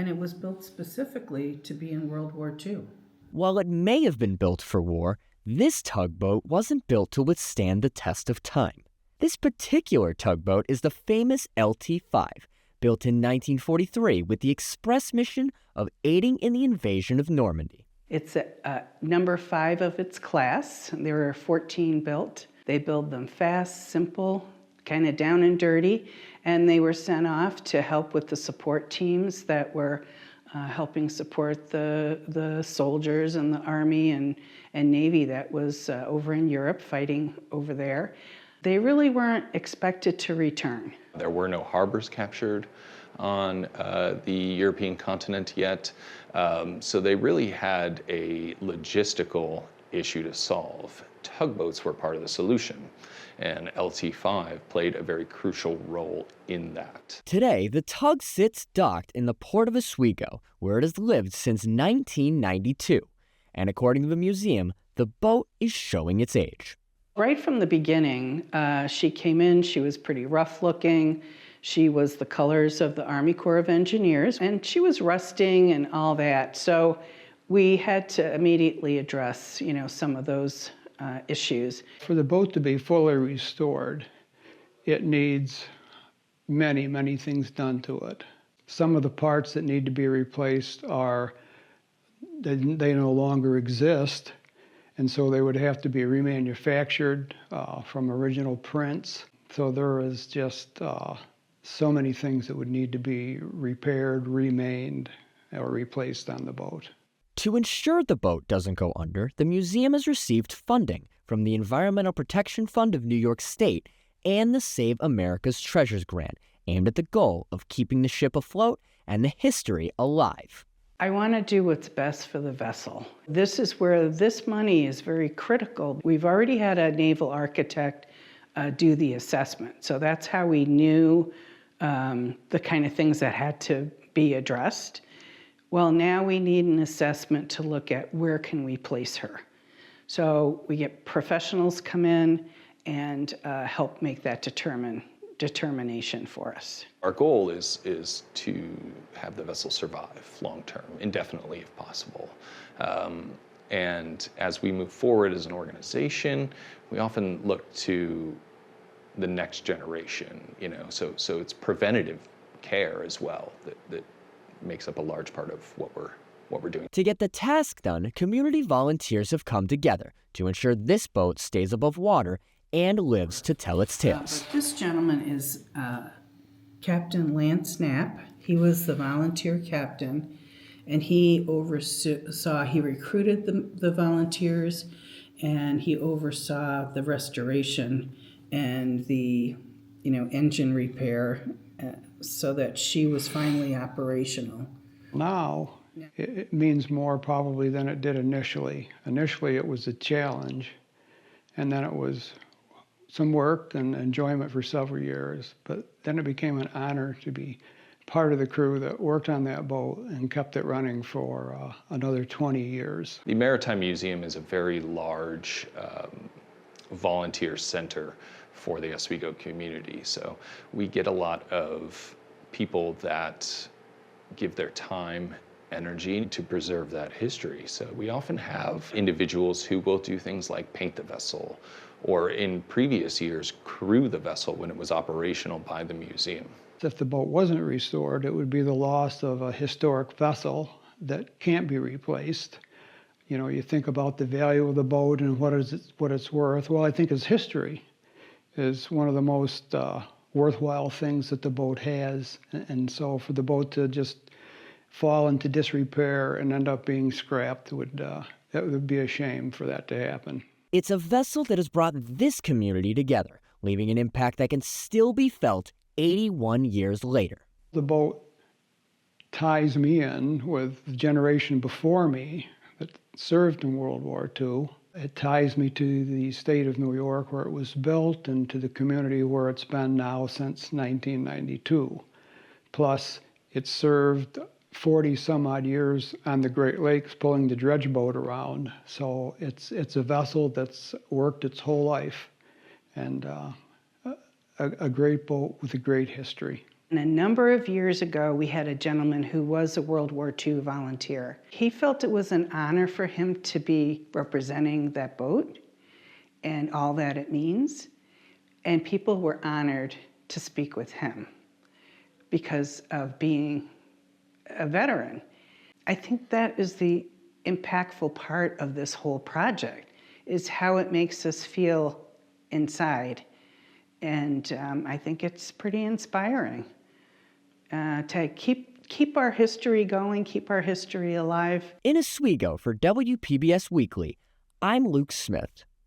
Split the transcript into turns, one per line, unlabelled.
and it was built specifically to be in World War II.
While it may have been built for war, this tugboat wasn't built to withstand the test of time. This particular tugboat is the famous LT-5, built in 1943 with the express mission of aiding in the invasion of Normandy.
It's number 5 of its class. There were 14 built. They build them fast, simple, kind of down and dirty, and they were sent off to help with the support teams that were helping support the soldiers and the Army and Navy that was over in Europe fighting over there. They really weren't expected to return.
There were no harbors captured on the European continent yet, so they really had a logistical issue to solve. Tugboats were part of the solution, and LT-5 played a very crucial role in that.
Today, the tug sits docked in the port of Oswego, where it has lived since 1992. And according to the museum, the boat is showing its age.
Right from the beginning, she came in, she was pretty rough looking. She was the colors of the Army Corps of Engineers, and she was rusting and all that. So we had to immediately address, some of those issues.
For the boat to be fully restored, it needs many, many things done to it. Some of the parts that need to be replaced they no longer exist, and so they would have to be remanufactured from original prints. So there is just so many things that would need to be repaired, remained, or replaced on the boat.
To ensure the boat doesn't go under, the museum has received funding from the Environmental Protection Fund of New York State and the Save America's Treasures grant, aimed at the goal of keeping the ship afloat and the history alive.
I want to do what's best for the vessel. This is where this money is very critical. We've already had a naval architect do the assessment, so that's how we knew the kind of things that had to be addressed. Well, now we need an assessment to look at where can we place her. So we get professionals come in and help make that determination for us.
Our goal is to have the vessel survive long-term, indefinitely if possible. And as we move forward as an organization, we often look to the next generation, so it's preventative care as well that makes up a large part of what we're doing.
To get the task done, community volunteers have come together to ensure this boat stays above water and lives to tell its tales.
This gentleman is Captain Lance Knapp. He was the volunteer captain, and he recruited the volunteers, and he oversaw the restoration and the engine repair so that she was finally operational.
Now, it means more probably than it did initially. Initially, it was a challenge, and then it was some work and enjoyment for several years. But then it became an honor to be part of the crew that worked on that boat and kept it running for another 20 years.
The Maritime Museum is a very large volunteer center for the Oswego community. So we get a lot of people that give their time, energy to preserve that history. So we often have individuals who will do things like paint the vessel, or in previous years, crew the vessel when it was operational by the museum.
If the boat wasn't restored, it would be the loss of a historic vessel that can't be replaced. You think about the value of the boat and what it's worth. Well, I think its history is one of the most worthwhile things that the boat has. And so for the boat to just fall into disrepair and end up being scrapped that would be a shame for that to happen.
It's a vessel that has brought this community together, leaving an impact that can still be felt 81 years later.
The boat ties me in with the generation before me that served in World War II. It ties me to the state of New York where it was built and to the community where it's been now since 1992. Plus, it served 40 some odd years on the Great Lakes pulling the dredge boat around. So it's a vessel that's worked its whole life, and a great boat with a great history.
And a number of years ago, we had a gentleman who was a World War II volunteer. He felt it was an honor for him to be representing that boat and all that it means. And people were honored to speak with him because of being a veteran. I think that is the impactful part of this whole project, is how it makes us feel inside. And I think it's pretty inspiring to keep our history going, keep our history alive.
In Oswego for WPBS Weekly, I'm Luke Smith.